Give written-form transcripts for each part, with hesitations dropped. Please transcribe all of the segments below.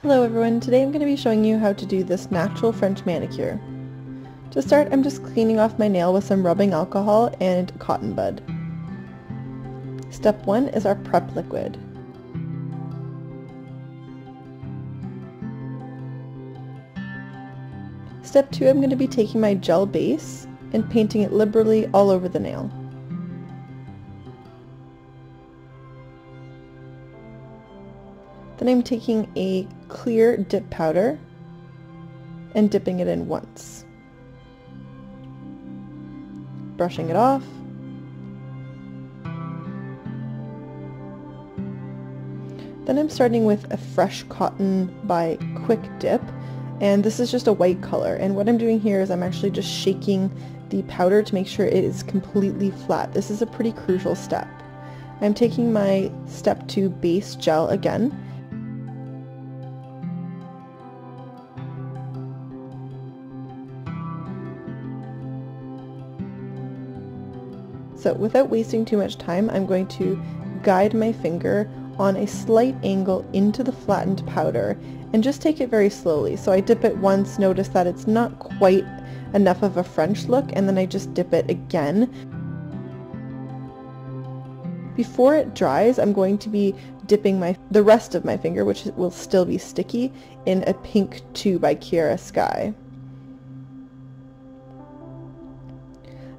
Hello everyone, today I'm going to be showing you how to do this natural French manicure. To start, I'm just cleaning off my nail with some rubbing alcohol and cotton bud. Step 1 is our prep liquid. Step 2, I'm going to be taking my gel base and painting it liberally all over the nail. Then I'm taking a clear dip powder and dipping it in once. Brushing it off. Then I'm starting with a fresh cotton by Quick Dip, and this is just a white color, and what I'm doing here is I'm actually just shaking the powder to make sure it is completely flat. This is a pretty crucial step. I'm taking my step 2 base gel again. So without wasting too much time, I'm going to guide my finger on a slight angle into the flattened powder and just take it very slowly. So I dip it once, notice that it's not quite enough of a French look, and then I just dip it again. Before it dries, I'm going to be dipping the rest of my finger, which will still be sticky, in a pink 2 by Kiara Sky.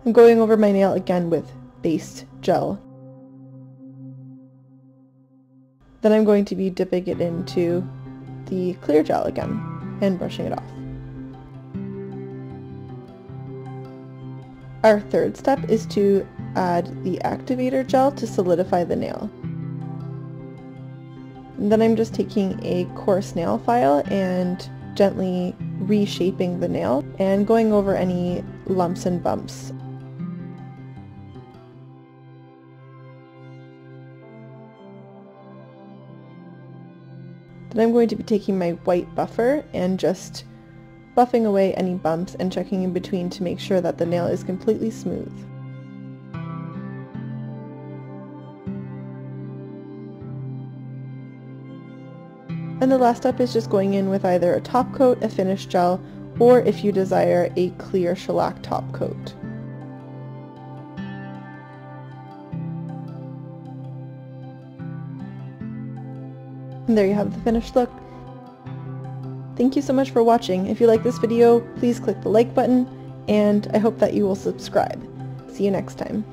I'm going over my nail again with base gel. Then I'm going to be dipping it into the clear gel again and brushing it off. Our third step is to add the activator gel to solidify the nail. And then I'm just taking a coarse nail file and gently reshaping the nail and going over any lumps and bumps. Then I'm going to be taking my white buffer and just buffing away any bumps and checking in between to make sure that the nail is completely smooth. And the last step is just going in with either a top coat, a finish gel, or if you desire, a clear shellac top coat. And there you have the finished look. Thank you so much for watching. If you like this video, please click the like button, and I hope that you will subscribe. See you next time.